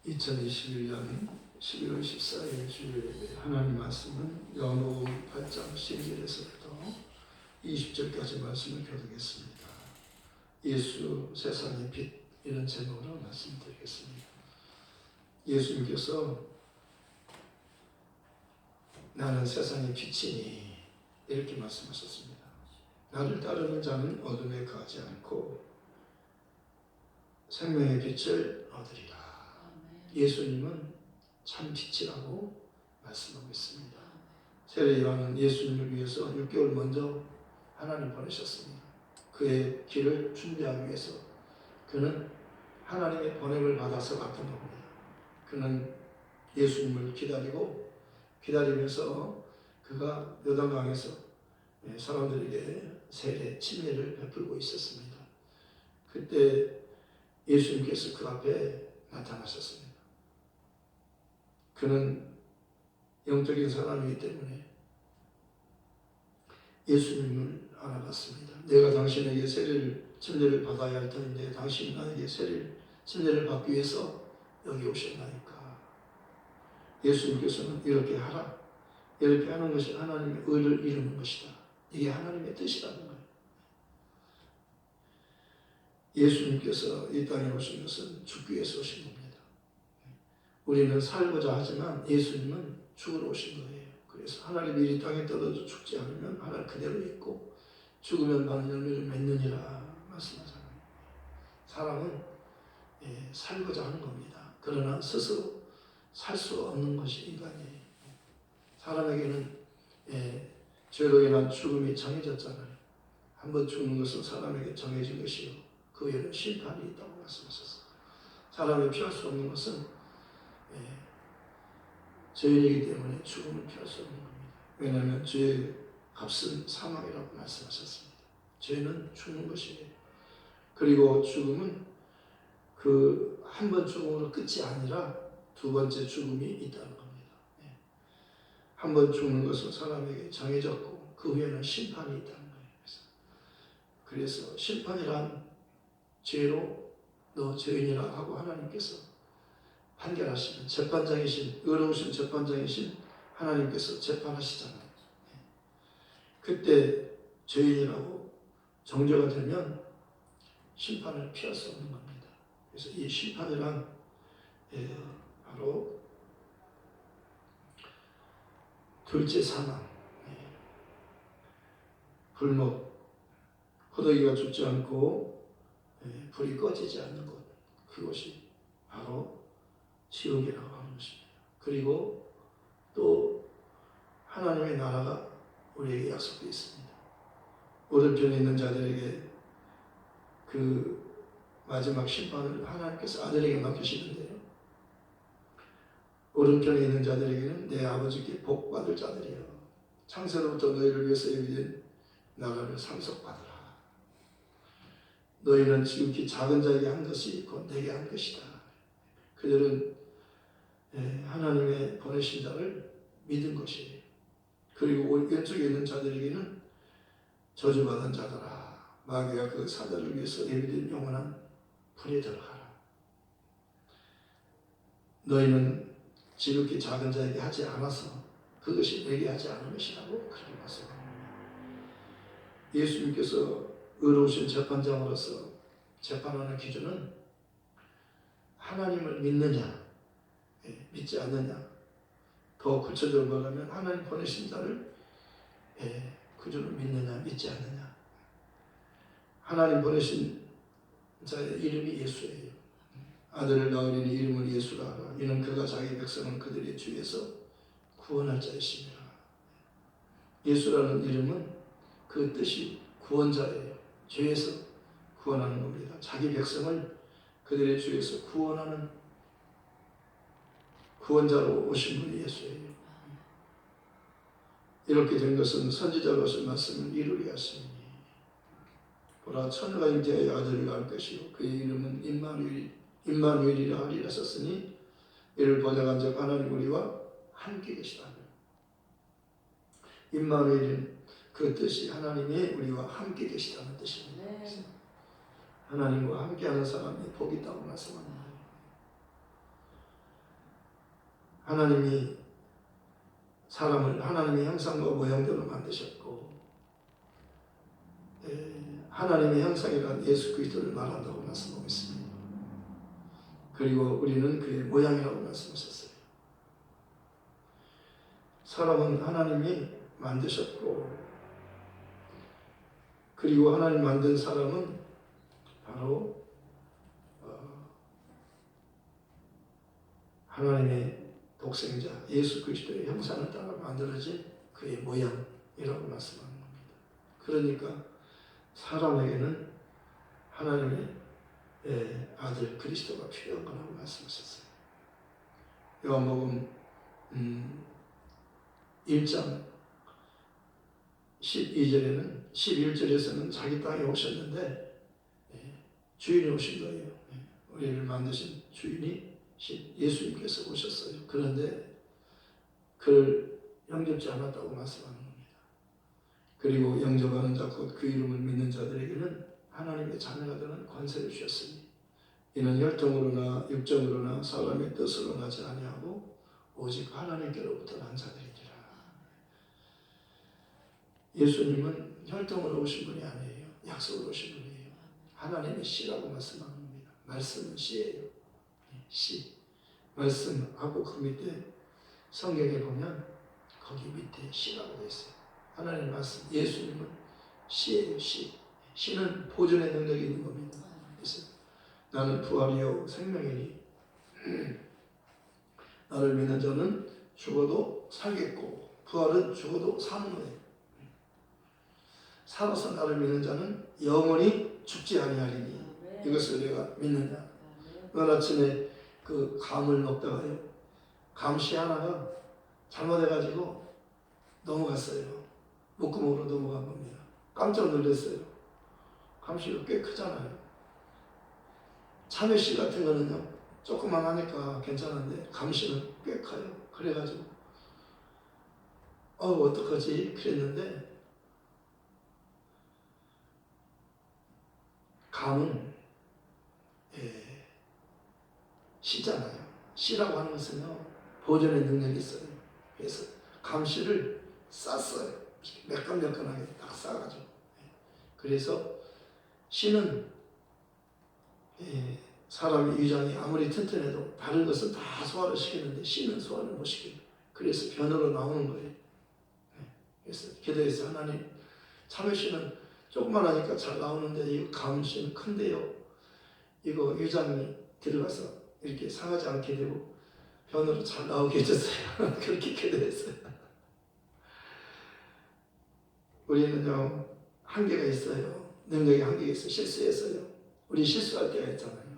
2021년 11월 14일 주일 예배 하나님 말씀은 요한복음 8장 11절에서부터 20절까지 말씀을 교독했습니다. 예수 세상의 빛, 이런 제목으로 말씀드리겠습니다. 예수님께서 나는 세상의 빛이니 이렇게 말씀하셨습니다. 나를 따르는 자는 어둠에 가지 않고 생명의 빛을 얻으리라. 예수님은 참 빛이라고 말씀하고 있습니다. 세례 요한은 예수님을 위해서 6개월 먼저 하나님 보내셨습니다. 그의 길을 준비하기 위해서 그는 하나님의 보냄을 받아서 왔던 겁니다. 그는 예수님을 기다리면서 그가 요단강에서 사람들에게 세례, 침례를 베풀고 있었습니다. 그때 예수님께서 그 앞에 나타나셨습니다. 그는 영적인 사람이기 때문에 예수님을 알아봤습니다. 내가 당신에게 침례를 받아야 할 터인데 당신이 나에게 침례를 받기 위해서 여기 오셨나이까. 예수님께서는 이렇게 하라. 이렇게 하는 것이 하나님의 의를 이루는 것이다. 이게 하나님의 뜻이라는 거예요. 예수님께서 이 땅에 오신 것은 죽기 위해서 오신 겁니다. 우리는 살고자 하지만 예수님은 죽으러 오신 거예요. 그래서 하나님이 이 땅에 떨어져 죽지 않으면 하나님 그대로 있고 죽으면 많은 열매를 맺느니라 말씀하잖아요. 사람은 살고자 하는 겁니다. 그러나 스스로 살 수 없는 것이 인간이에요. 사람에게는 죄로 인한 죽음이 정해졌잖아요. 한번 죽는 것은 사람에게 정해진 것이요 그 외에는 심판이 있다고 말씀하셨어요. 사람이 피할 수 없는 것은 죄인이기 때문에 죽음을 피할 수 없는 겁니다. 왜냐하면 죄의 값은 사망이라고 말씀하셨습니다. 죄는 죽는 것이에요. 그리고 죽음은 그 한 번 죽음으로 끝이 아니라 두 번째 죽음이 있다는 겁니다. 한 번 죽는 것은 사람에게 정해졌고 그 후에는 심판이 있다는 거예요. 그래서 심판이란 죄로 너 죄인이라 하고 하나님께서 판결하시는 재판장이신, 의로우신 재판장이신 하나님께서 재판하시잖아요. 그때 죄인이라고 정죄가 되면 심판을 피할 수 없는 겁니다. 그래서 이 심판이란 바로 둘째 사망, 불목, 호덕이가 죽지 않고 불이 꺼지지 않는 것, 그것이 바로 지옥이라고 하는 것입니다. 그리고 또 하나님의 나라가 우리에게 약속되어 있습니다. 오른편에 있는 자들에게 그 마지막 심판을 하나님께서 아들에게 맡기시는데요. 오른편에 있는 자들에게는 내 아버지께 복받을 자들이여 창세로부터 너희를 위해서 예비된 나라를 상속받으라. 너희는 지극히 작은 자에게 한 것이 곧 내게 한 것이다. 그들은 하나님의 보내신 자를 믿은 것이에요. 그리고 왼쪽에 있는 자들에게는 저주받은 자들아, 마귀가 그 사자를 위해서 예비된 영원한 불에 들어가라. 너희는 지극히 작은 자에게 하지 않아서 그것이 내게 하지 않은 것이라고 그렇게 말씀합니다. 예수님께서 의로우신 재판장으로서 재판하는 기준은 하나님을 믿느냐 믿지 않느냐. 더 구체적으로 말하면 하나님 보내신 자를 그저를 믿느냐 믿지 않느냐. 하나님 보내신 자의 이름이 예수예요. 아들을 낳으리니 이름을 예수라 하라. 이는 그가 자기 백성을 그들의 주에서 구원할 자이시니라. 예수라는 이름은 그 뜻이 구원자예요. 죄에서 구원하는 겁니다. 자기 백성을 그들의 주에서 구원하는 구원자로 오신 분이 예수예요. 이렇게 된 것은 선지자가 하신 말씀을 이루리 하시니 보라 처녀가 잉태하여 아들을 낳을 것이요 그의 이름은 임마누엘이라 하리라 하셨으니 이를 번역한 적 하나님 우리와 함께 계시다. 임마누엘은 그 뜻이 하나님이 우리와 함께 계시다는 뜻입니다. 네. 하나님과 함께하는 사람이 복이 있다고 말씀합니다. 하나님이 사람을 하나님의 형상과 모양대로 만드셨고 하나님의 형상이란 예수 그리스도를 말한다고 말씀하고 있습니다. 그리고 우리는 그의 모양이라고 말씀하셨어요. 사람은 하나님이 만드셨고 그리고 하나님 만든 사람은 바로 하나님의 독생자 예수 그리스도의 형상을 따라 만들어진 그의 모양이라고 말씀하는 겁니다. 그러니까 사람에게는 하나님의 아들 그리스도가 필요한 거라고 말씀하셨어요. 요한복음 1장 12절에는 11절에서는 자기 땅에 오셨는데 주인이 오신 거예요. 우리를 만드신 주인이 예수님께서 오셨어요. 그런데 그를 영접지 않았다고 말씀하는 겁니다. 그리고 영접하는 자 곧 그 이름을 믿는 자들에게는 하나님의 자녀가 되는 권세를 주셨으니 이는 혈통으로나 육정으로나 사람의 뜻으로 나지 아니하고 오직 하나님께로부터 난 자들이니라. 예수님은 혈통으로 오신 분이 아니에요. 약속으로 오신 분이에요. 하나님의 씨라고 말씀하는 겁니다. 말씀은 씨예요. 씨. 말씀하고 그 밑에 성경에 보면 거기 밑에 씨라고 되어 있어요. 하나님 말씀, 예수님은 씨예요. 씨. 씨는 보존의 능력이 있는 겁니다. 그래서 나는 부활이요 생명이니 나를 믿는 자는 죽어도 살겠고 부활은 죽어도 사는 거예요. 살아서 나를 믿는 자는 영원히 죽지 아니하리니 이것을 내가 믿느냐. 오늘 아침에 그 감을 먹다가요 감씨 하나가 잘못해가지고 넘어갔어요. 목구멍으로 넘어간 겁니다. 깜짝 놀랐어요. 감씨가 꽤 크잖아요. 참외씨 같은 거는요 조금만 하니까 괜찮은데 감씨는 꽤 커요. 그래가지고 어떡하지 그랬는데 감은 씨잖아요. 씨라고 하는 것은요 보존의 능력이 있어요. 그래서 감씨를 쌌어요. 매끈매끈하게 딱 싸가지고. 그래서 씨는 사람의 위장이 아무리 튼튼해도 다른 것은 다 소화를 시키는데 씨는 소화를 못 시켜요. 그래서 변으로 나오는 거예요. 그래서 기도해서 하나님 참외씨는 조금만 하니까 잘 나오는데 이 감씨는 큰데요. 이거 위장이 들어가서 이렇게 상하지 않게 되고 변으로 잘 나오게 해줬어요. 그렇게 기도했어요. 우리는요 한계가 있어요. 능력이 한계가 있어요. 실수했어요. 우리 실수할 때가 있잖아요.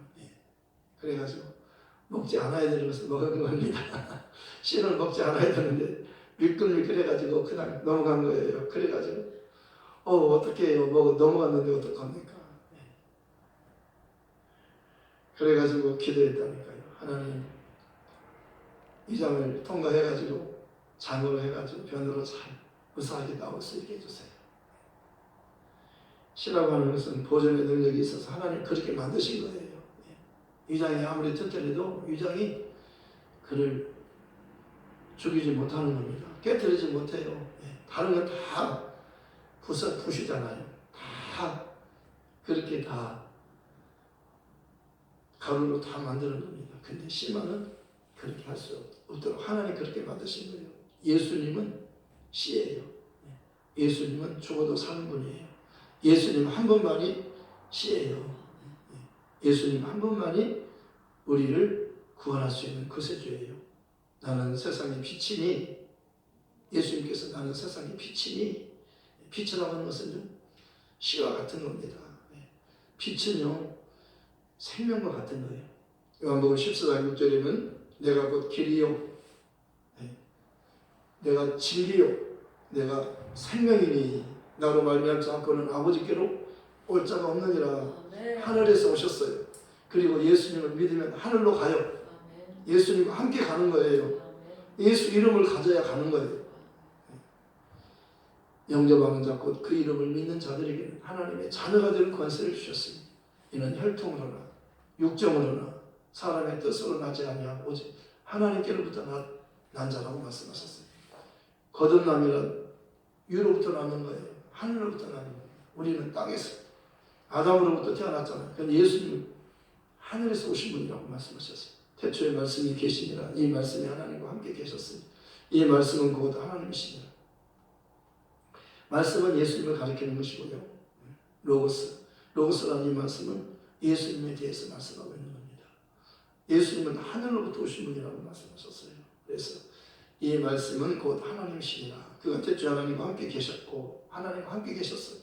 그래가지고 먹지 않아야 되는 것을 먹은 겁니다. 씨를 먹지 않아야 되는데 밀끌밀끌해가지고 그냥 넘어간 거예요. 그래가지고 어떻게 해요? 넘어갔는데 어떡합니까? 그래가지고 기도했다니까요. 하나님 위장을 통과해가지고 장으로 해가지고 변으로 잘 무사하게 나올 수 있게 해주세요. 씨라고 하는 것은 보존의 능력이 있어서 하나님 그렇게 만드신 거예요. 위장이 아무리 튼튼해도 위장이 그를 죽이지 못하는 겁니다. 깨뜨리지 못해요. 다른 건 다 부시잖아요. 다 그렇게 다 가루로 다 만드는 겁니다. 근데 씨만은 그렇게 할 수 없도록 하나님 그렇게 만드신 거예요. 예수님은 씨예요. 예수님은 죽어도 사는 분이에요. 예수님 한 분만이 씨예요. 예수님 한 분만이 우리를 구원할 수 있는 구세주예요. 나는 세상의 빛이니 예수님께서 나는 세상의 빛이니 빛이라고 하는 것은 씨와 같은 겁니다. 빛은요 생명과 같은 거예요. 요한복음 14장 6절에는 내가 곧 길이요 내가 진리요 내가 생명이니 나로 말미암지 않고는 아버지께로 올 자가 없느니라. 하늘에서 오셨어요. 그리고 예수님을 믿으면 하늘로 가요. 예수님과 함께 가는 거예요. 예수 이름을 가져야 가는 거예요. 영접하는 자 곧 그 이름을 믿는 자들에게는 하나님의 자녀가 되는 권세를 주셨으니 이는 혈통으로나 육정으로나 사람의 뜻으로 나지 아니하고 오직 하나님께로부터 난 자라고 말씀하셨어요. 거듭남이란 위로부터 나는 거예요. 하늘로부터 나는 거예요. 우리는 땅에서 아담으로부터 태어났잖아요. 그럼 예수님은 하늘에서 오신 분이라고 말씀하셨어요. 태초에 말씀이 계시니라. 이 말씀이 하나님과 함께 계셨으니 이 말씀은 곧 하나님이시니라. 말씀은 예수님을 가리키는 것이고요. 로고스라는 이 말씀은 예수님에 대해서 말씀하고 있는 겁니다. 예수님은 하늘로부터 오신 분이라고 말씀하셨어요. 그래서 이 말씀은 곧 하나님이시니라. 그가 태초에 하나님과 함께 계셨고 하나님과 함께 계셨어요.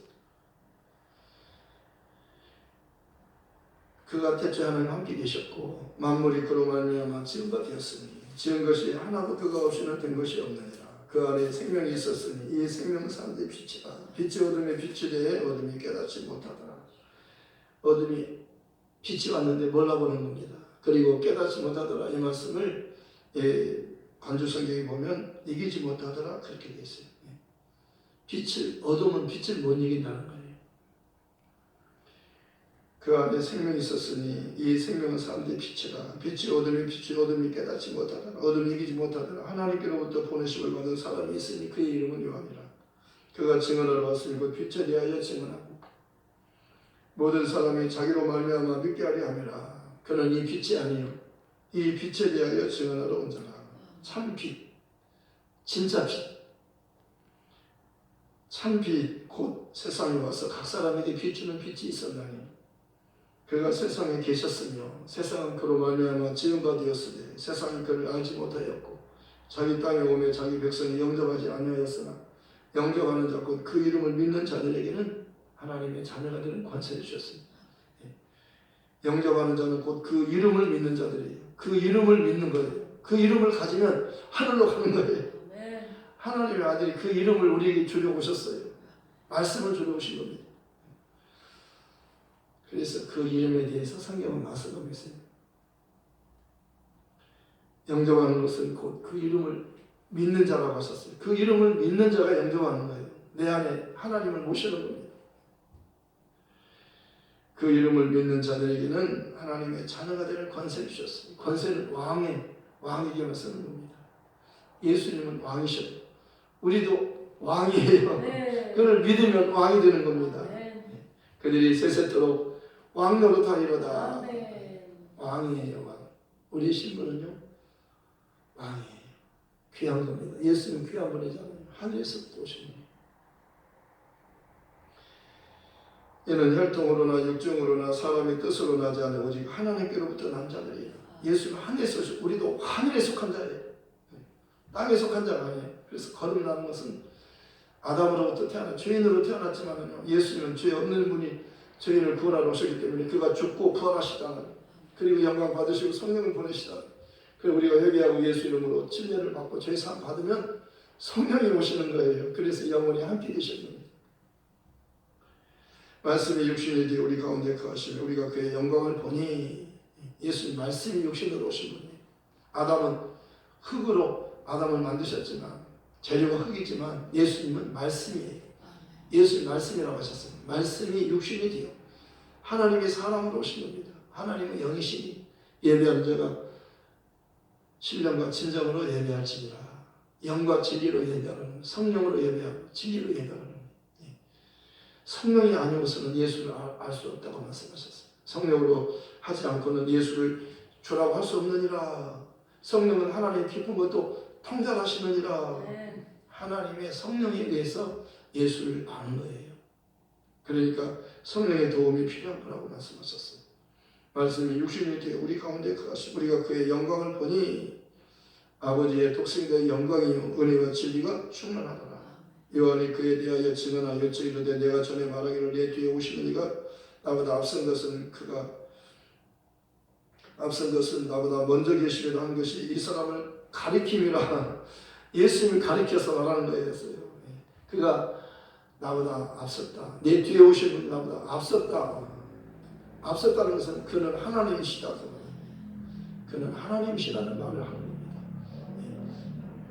그가 태초에 하나님과 함께 계셨고 만물이 그로 말미암아 지은 바 되었으니 지은 것이 하나도 그가 없이는 된 것이 없느니라. 그 안에 생명이 있었으니 이 생명은 사람들의 빛이라. 빛이 어둠에 비추되 어둠이 깨닫지 못하더라. 어둠이 빛이 왔는데 몰라보는 겁니다. 그리고 깨닫지 못하더라. 이 말씀을 관주성경에 보면 이기지 못하더라 그렇게 되어 있어요. 어둠은 빛을 못 이긴다는 거예요. 그 안에 생명이 있었으니 이 생명은 사람들의 빛이라. 빛이 어둠에 비추어 어둠이 깨닫지 못하더라. 어둠이 이기지 못하더라. 하나님께로부터 보내심을 받은 사람이 있으니 그의 이름은 요한이라. 그가 증언하러 왔으니 그 빛에 대하여 증언하고 모든 사람이 자기로 말미암아 믿게 하려 함이라. 그는 이 빛이 아니요 이 빛에 대하여 증언하러 온 자라. 참 빛, 진짜 빛, 참 빛 곧 세상에 와서 각 사람에게 비추는 빛이 있었나니 그가 세상에 계셨으며 세상은 그로 말미암아 지은 바 되었으되 세상이 그를 알지 못하였고 자기 땅에 오매 자기 백성이 영접하지 아니하였으나 영접하는 자 곧 그 이름을 믿는 자들에게는 하나님의 자녀가 되는 권세를 주셨습니다. 영접하는 자는 곧 그 이름을 믿는 자들이에요. 그 이름을 믿는 거예요. 그 이름을 가지면 하늘로 가는 거예요. 하나님의 아들이 그 이름을 우리에게 주려 오셨어요. 말씀을 주려 오신 겁니다. 그래서 그 이름에 대해서 성경은 말씀하고 있어요. 영접하는 것은 곧 그 이름을 믿는 자라고 하셨어요. 그 이름을 믿는 자가 영접하는 거예요. 내 안에 하나님을 모시는 겁니다. 그 이름을 믿는 자들에게는 하나님의 자녀가 되는 권세를 주셨어요. 권세는 왕에게만 쓰는 겁니다. 예수님은 왕이셔요. 우리도 왕이에요. 네. 그를 믿으면 왕이 되는 겁니다. 네. 그들이 세세토록 왕 노릇하리로다. 네. 왕이에요. 왕. 우리의 신분은요 왕이에요. 귀한 겁니다. 예수님은 귀한 분이잖아요. 하늘에서부터 오신 분이에요. 이는 혈통으로나 육정으로나 사람의 뜻으로 나지 않아 오직 하나님께로부터 난 자들이에요. 예수님은 하늘에서 오시고 우리도 하늘에 속한 자예요. 땅에 속한 자가 아니에요. 그래서 거듭나는 것은 아담으로부터 죄인으로 태어났지만 예수님은 죄 없는 분이 죄인을 구원하러 오셨기 때문에 그가 죽고 부활하시다는 그리고 영광 받으시고 성령을 보내시다. 그리고 우리가 회개하고 예수 이름으로 침례를 받고 죄사함 받으면 성령이 오시는 거예요. 그래서 영원히 함께 계시는 겁니다. 말씀이 육신이 되어 우리 가운데 거하시며 우리가 그의 영광을 보니 예수님 말씀이 육신으로 오신 분이에요. 아담은 흙으로 아담을 만드셨지만 재료가 흙이지만 예수님은 말씀이에요. 예수님 말씀이라고 하셨어요. 말씀이 육신이 되어 하나님의 사람으로 오신 겁니다. 하나님은 영이시니 예배하는 자가 신령과 진정으로 예배할지니라. 영과 진리로 예배하는 성령으로 예배하고 진리로 예배하는 성령이 아니고서는 예수를 알 수 없다고 말씀하셨어요. 성령으로 하지 않고는 예수를 주라고 할 수 없느니라. 성령은 하나님의 깊은 것도 통달하시느니라. 하나님의 성령에 의해서 예수를 아는 거예요. 그러니까 성령의 도움이 필요한 거라고 말씀하셨어요. 말씀이 육신이 되어 우리 가운데 거하시고 우리가 그의 영광을 보니 아버지의 독생자의 영광이요 은혜와 진리가 충만하더라. 요한이 그에 대하여 증언하여 이르되 내가 전에 말하기를 내 뒤에 오시는 이가 나보다 앞선 것은 나보다 먼저 계시기로 한 것이 이 사람을 가리킴이라. 예수님이 가리켜서 말하는 거였어요. 그가 나보다 앞섰다. 내 뒤에 오신 분이 나보다 앞섰다. 앞섰다는 것은 그는 하나님이시다. 그는 하나님이시라는 말을 하는 겁니다.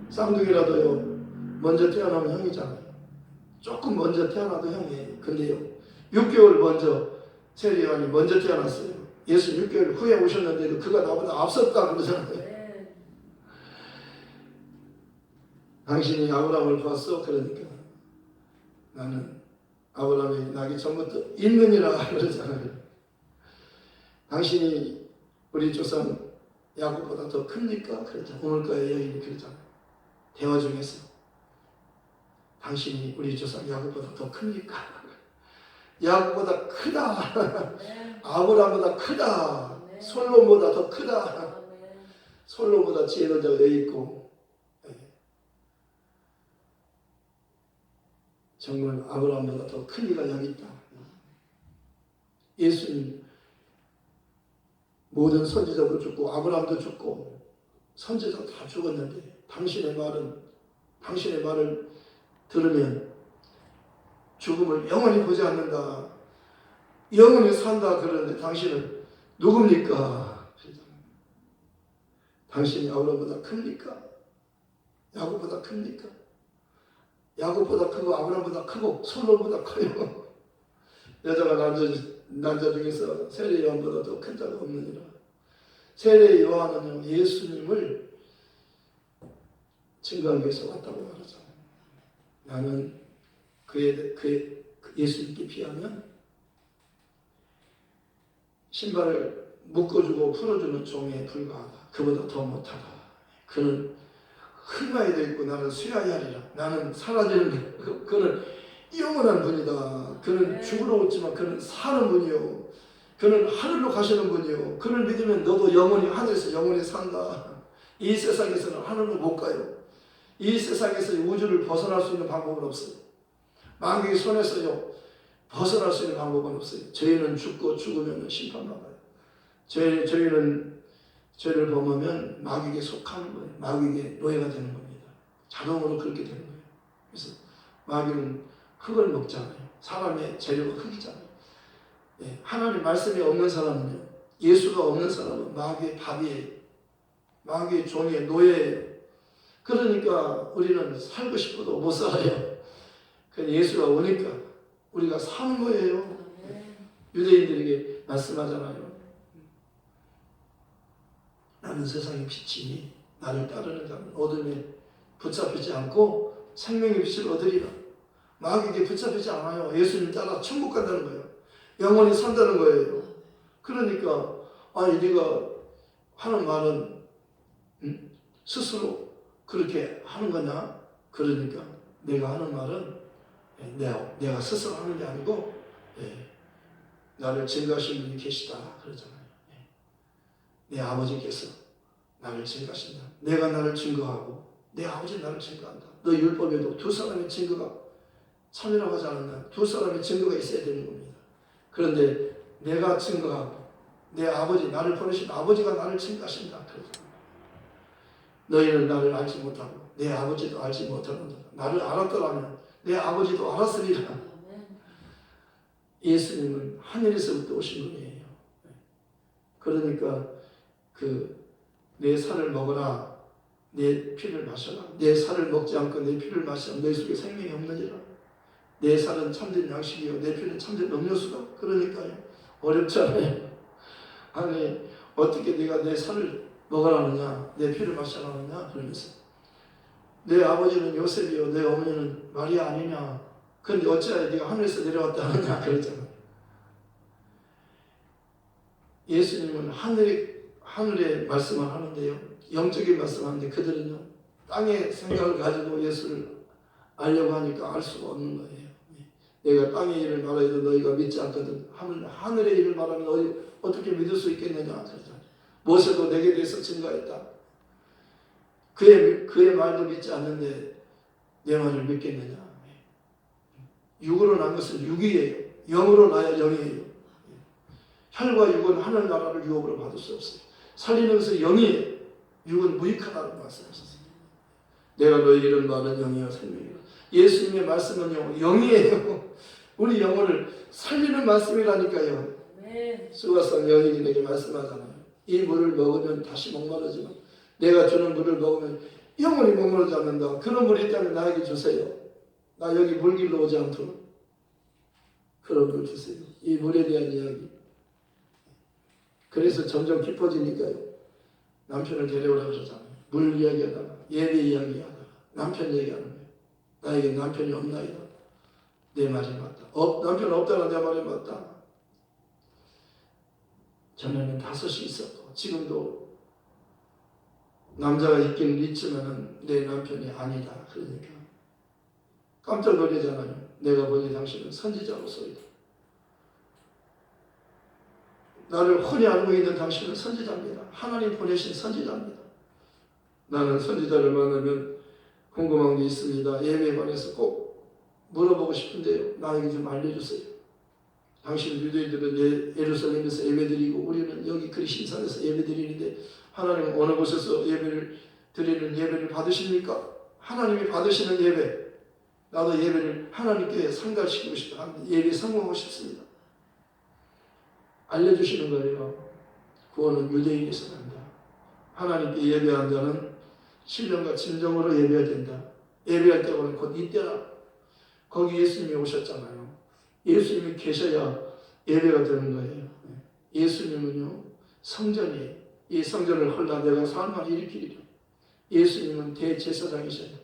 쌍둥이라도요 먼저 태어나면 형이잖아요. 조금 먼저 태어나도 형이에요. 근데요 6개월 먼저 세리요한이 먼저 태어났어요. 예수 6개월 후에 오셨는데도 그가 나보다 앞섰다 그러잖아요. 당신이 아브라함을 봤어? 그러니까 나는 아브라함이 나기 전부터 있느니라 그러잖아요. 당신이 우리 조상 야곱보다 더 큽니까? 그러잖아요. 오늘까지 여인이 그러잖아요. 대화 중에서 당신이 우리 조상 야곱보다 더 큽니까? 야곱보다 크다. 아브라함보다 크다. 솔로몬보다 더 크다. 솔로몬보다 지혜로운 자가 여기 있고 정말 아브라함보다 더 큰 이가 여기 있다. 예수님 모든 선지자도 죽고 아브라함도 죽고 선지자 다 죽었는데 당신의 말을 들으면 죽음을 영원히 보지 않는다. 영원히 산다 그러는데 당신은 누굽니까? 당신이 아브라함보다 큽니까? 야곱보다 큽니까? 야곱보다 크고 아브라함보다 크고 솔로몬보다 커요. 여자가 남자 중에서 세례 요한보다 더 큰 자가 없느니라. 세례 요한은 예수님을 증거하기 위해서 왔다고 말하잖아요. 나는 예수님께 비하면 신발을 묶어주고 풀어주는 종에 불과하다. 그보다 더 못하다. 그는 흑마에 되어 있고 나는 수야에 하리라. 나는 사라지는 그는 영원한 분이다. 그는 죽으러 오지만 그는 사는 분이요. 그는 하늘로 가시는 분이요. 그를 믿으면 너도 영원히 하늘에서 영원히 산다. 이 세상에서는 하늘로 못 가요. 이 세상에서 우주를 벗어날 수 있는 방법은 없어요. 마귀의 손에서요 벗어날 수 있는 방법은 없어요. 저희는 죽고 죽으면 심판받아요. 저희는 죄를 범하면 마귀에게 속하는 거예요. 마귀에게 노예가 되는 겁니다. 자동으로 그렇게 되는 거예요. 그래서 마귀는 흙을 먹잖아요. 사람의 재료가 흙이잖아요. 예, 하나님 말씀이 없는 사람은요, 예수가 없는 사람은 마귀의 밥이에요. 마귀의 종의 노예예요. 그러니까 우리는 살고 싶어도 못 살아요. 그 예수가 오니까 우리가 사는 거예요. 유대인들에게 말씀하잖아요. 나는 세상의 빛이니 나를 따르는 자는 어둠에 붙잡히지 않고 생명의 빛을 얻으리라. 마귀에게 붙잡히지 않아요. 예수님 따라 천국 간다는 거예요. 영원히 산다는 거예요. 그러니까 아니 네가 하는 말은 스스로 그렇게 하는 거냐? 그러니까 내가 하는 말은 내가 스스로 하는 게 아니고 나를 증거하신 분이 계시다 그러잖아요. 내 아버지께서 나를 증거하신다. 내가 나를 증거하고 내 아버지 나를 증거한다. 너 율법에도 두 사람의 증거가 참이라고 하지 않았나? 두 사람의 증거가 있어야 되는 겁니다. 그런데 내가 증거하고 내 아버지 나를 보내신 아버지가 나를 증거하신다. 너희는 나를 알지 못하고 내 아버지도 알지 못하는다. 나를 알았더라면 내 아버지도 알았으리라. 예수님은 하늘에서부터 오신 분이에요. 그러니까 내 살을 먹어라. 내 피를 마셔라. 내 살을 먹지 않고 내 피를 마시면 내 속에 생명이 없느니라. 내 살은 참된 양식이요 내 피는 참된 음료수다. 그러니까요. 어렵잖아요. 아니 어떻게 네가 내 살을 먹으라느냐 내 피를 마시라느냐 그러면서 내 아버지는 요셉이요 내 어머니는 마리아 아니냐. 그런데 어찌하여 네가 하늘에서 내려왔다 하느냐 그러잖아요. 예수님은 하늘의 말씀을 하는데요. 영적인 말씀을 하는데 그들은요. 땅의 생각을 가지고 예수를 알려고 하니까 알 수가 없는 거예요. 내가 땅의 일을 말해도 너희가 믿지 않거든. 하늘의 일을 말하면 어떻게 믿을 수 있겠느냐. 모세도 내게 대해서 증거했다. 그의 말도 믿지 않는데 내 말을 믿겠느냐. 육으로 난 것은 육이에요. 영으로 나야 영이에요. 혈과 육은 하늘나라를 유업으로 받을 수 없어요. 살리는 것은 영이에요. 육은 무익하다는 말씀하셨어요. 내가 너희 이런 말은 영이요 생명이요. 예수님의 말씀은요 영이에요. 우리 영혼을 살리는 말씀이라니까요. 수가성 여인에게 말씀하잖아요. 이 물을 먹으면 다시 목마르지만 내가 주는 물을 먹으면 영원히 목마르지 않는다. 그런 물이 있다면 나에게 주세요. 나 여기 물길로 오지 않도록 그런 물 주세요. 이 물에 대한 이야기. 그래서 점점 깊어지니까요. 남편을 데려오라 그러잖아요. 물 이야기하다가 예배 이야기하다가 남편 얘기하는 거예요. 나에게 남편이 없나이다. 내 말이 맞다. 남편 없다는 내 말이 맞다. 전에는 5이 있었고 지금도 남자가 있기는 있지만 내 남편이 아니다. 그러니까 깜짝 놀라잖아요. 내가 보니 당신은 선지자로서이다. 나를 훤히 알고 있는 당신은 선지자입니다. 하나님 보내신 선지자입니다. 나는 선지자를 만나면 궁금한 게 있습니다. 예배에 관해서 꼭 물어보고 싶은데요. 나에게 좀 알려주세요. 당신 유대인들은 예루살렘에서 예배드리고 우리는 여기 그리신산에서 예배드리는데 하나님은 어느 곳에서 예배를 드리는 예배를 받으십니까? 하나님이 받으시는 예배. 나도 예배를 하나님께 상달시키고 싶다. 예배에 성공하고 싶습니다. 알려주시는 거예요. 구원은 유대인에서 난다. 하나님께 예배한 자는 신령과 진정으로 예배해야 된다. 예배할 때는 곧 이때라. 거기 예수님이 오셨잖아요. 예수님이 계셔야 예배가 되는 거예요. 예수님은요 성전이에요. 이 성전을 헐라 내가 삶을 일으키리라. 예수님은 대제사장이셔요.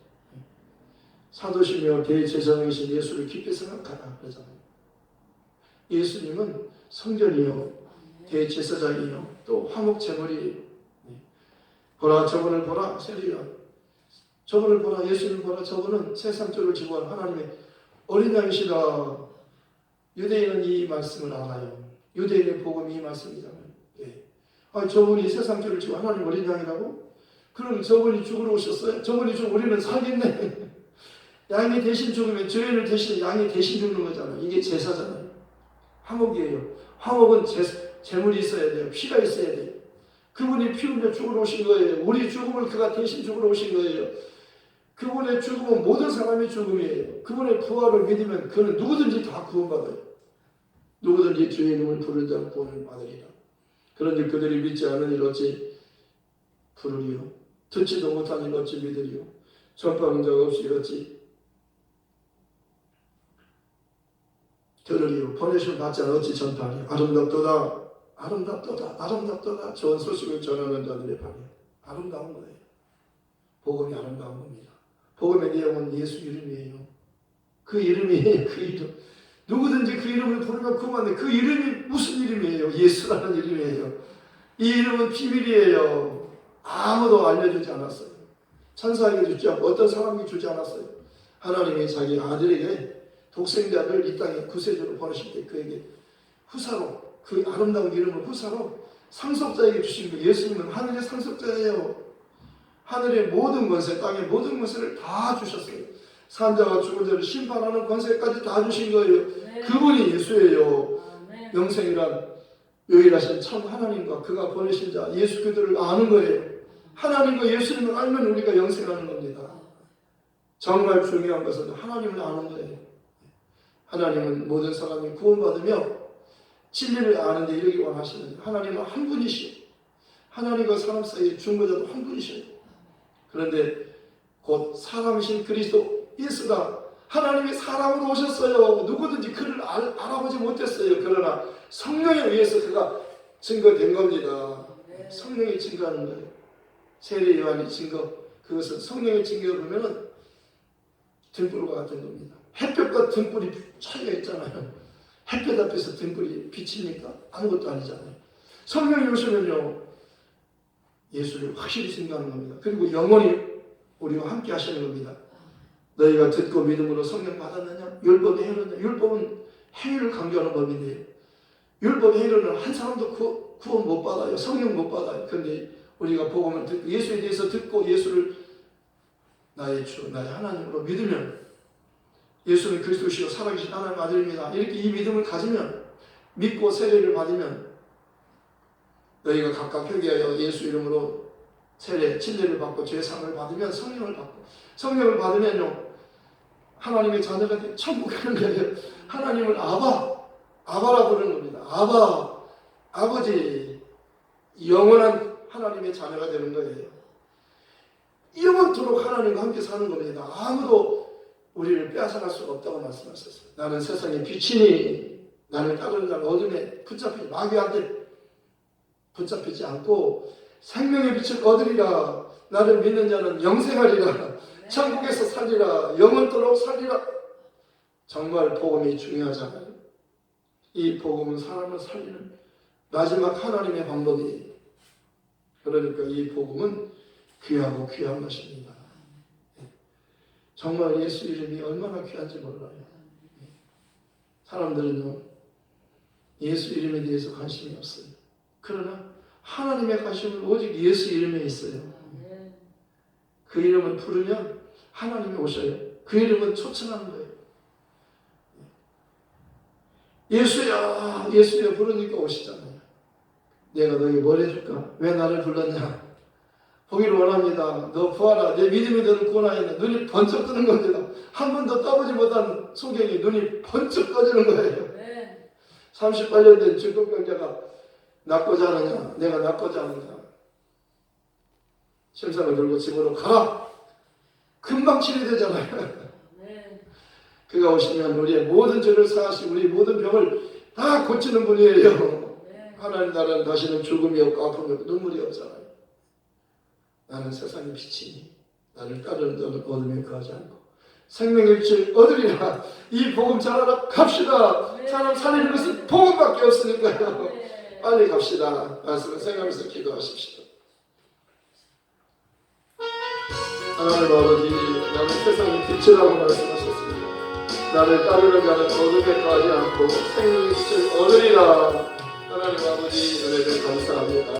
사도시며 대제사장이신 예수를 깊이 생각하라 그러잖아요. 예수님은 성전이요 대제사장이요 또 화목제물이에요. 보라 저분을 보라 세리야. 저분을 보라 예수님을 보라. 저분은 세상 죄를 지고 하나님의 어린 양이시다. 유대인은 이 말씀을 알아요. 유대인의 복음이 이 말씀이잖아요. 저분이 세상 죄를 지고 하나님 어린 양이라고? 그럼 저분이 죽으러 오셨어요? 저분이 죽으면 우리는 살겠네. 양이 대신 죽으면 죄인을 대신 양이 대신 죽는 거잖아요. 이게 제사잖아요. 화목이에요. 화목은 제물이 있어야 돼요. 피가 있어야 돼요. 그분이 피 흘려 죽으러 오신 거예요. 우리 죽음을 그가 대신 죽으러 오신 거예요. 그분의 죽음은 모든 사람의 죽음이에요. 그분의 부활을 믿으면 그는 누구든지 다 구원받아요. 누구든지 주의 이름을 부르는 자는 구원을 받으리라. 그런데 그들이 믿지 않으니 어찌 부르리요. 듣지도 못하니 어찌 믿으리요. 전파하는 자가 없이 어찌 들으리요. 보내심을 받지 않아 어찌 전파하리요. 아름답도다. 아름답도다. 아름답도다. 좋은 소식을 전하는 자들의 발이에요. 아름다운 거예요. 복음이 아름다운 겁니다. 복음의 내용은 예수 이름이에요. 그 이름이에요. 그 이름. 누구든지 그 이름을 부르면 그만해. 그 이름이 무슨 이름이에요? 예수라는 이름이에요. 이 이름은 비밀이에요. 아무도 알려주지 않았어요. 천사에게 주지 않고 어떤 사람이 주지 않았어요. 하나님이 자기 아들에게 독생자를 이 땅에 구세주로 보내실 때 그에게 후사로 그 아름다운 이름을 후사로 상속자에게 주신 거예요. 예수님은 하늘의 상속자예요. 하늘의 모든 권세, 땅의 모든 권세를 다 주셨어요. 산자와 죽은 자를 심판하는 권세까지 다 주신 거예요. 네. 그분이 예수예요. 네. 영생이란 유일하신 참 하나님과 그가 보내신 자 예수 그들을 아는 거예요. 하나님과 예수님을 알면 우리가 영생하는 겁니다. 정말 중요한 것은 하나님을 아는 거예요. 하나님은 모든 사람이 구원받으며 진리를 아는데 이르기 원하시는 하나님은 한 분이시오. 하나님과 사람 사이의 중보자도 한 분이셔요. 그런데 곧 사람이신 그리스도 예수가 하나님이 사람으로 오셨어요. 누구든지 그를 알아보지 못했어요. 그러나 성령에 의해서 그가 증거된 겁니다. 성령이 증거하는 거예요. 세례 요한이 증거, 그것은 성령의 증거를 보면은 등불과 같은 겁니다. 햇볕과 등불이 차이가 있잖아요. 햇볕 앞에서 등불이 비칩니까? 아무것도 아니잖아요. 성령이 오시면요 예수를 확실히 증거하는 겁니다. 그리고 영원히 우리와 함께 하시는 겁니다. 너희가 듣고 믿음으로 성령 받았느냐? 율법의 행위는 율법은 행위를 강조하는 법인데요. 율법 행위로는 한 사람도 구원 못 받아요. 성령 못 받아요. 그런데 우리가 복음을 듣고 예수에 대해서 듣고 예수를 나의 주, 나의 하나님으로 믿으면 예수는 그리스도시요 살아계신 하나님 아들입니다. 이렇게 이 믿음을 가지면 믿고 세례를 받으면 너희가 각각 회개하여 예수 이름으로 세례, 침례를 받고 죄사함을 받으면 성령을 받고 성령을 받으면요 하나님의 자녀가 돼 천국 가는 거예요. 하나님을 아바라 부르는 겁니다. 아바, 아버지, 영원한 하나님의 자녀가 되는 거예요. 영원토록 하나님과 함께 사는 겁니다. 아무도 우리를 빼앗아갈 수가 없다고 말씀하셨어요. 나는 세상의 빛이니 나를 따르는 자는 어둠에 붙잡히지 마귀한테 붙잡히지 않고 생명의 빛을 얻으리라. 나를 믿는 자는 영생하리라. 천국에서 살리라, 영원토록 살리라. 정말 복음이 중요하잖아요. 이 복음은 사람을 살리는 마지막 하나님의 방법이에요. 그러니까 이 복음은 귀하고 귀한 것입니다. 정말 예수 이름이 얼마나 귀한지 몰라요. 사람들은요, 예수 이름에 대해서 관심이 없어요. 그러나 하나님의 관심은 오직 예수 이름에 있어요. 그 이름을 부르면 하나님이 오셔요. 그 이름은 초청하는 거예요. 예수야, 예수야 부르니까 오시잖아요. 내가 너에게 뭘 해줄까? 왜 나를 불렀냐? 보기를 원합니다. 너 부하라. 내 믿음이 너를 구원하였네. 눈이 번쩍 뜨는 겁니다. 한 번도 떠보지 못한 소경이 눈이 번쩍 떠지는 거예요. 38년 된 중독병자가 낫고자 하느냐? 내가 낫고자 하느냐? 심상을 들고 집으로 가라. 금방 치료되잖아요. 그가 오시면 우리의 모든 죄를 사하시고 우리 모든 병을 다 고치는 분이에요. 하나님 나라는 다시는 죽음이 없고 아픔이 없고 눈물이 없잖아요. 나는 세상의 빛이니 나를 따르는 자는 어둠에 거하지 않고 생명의 빛을 얻으리라. 이 복음 전하러 갑시다. 사람 살리는 것은 복음밖에 없으니까요. 빨리 갑시다. 말씀을 생각하면서 기도하십시오. 하나님 아버지, 나는 세상의 빛이라고 말씀하셨습니다. 나를 따르는 자는 어둠에 거하지 않고 생명의 빛을 얻으리라. 하나님 아버지, 은혜를 감사합니다.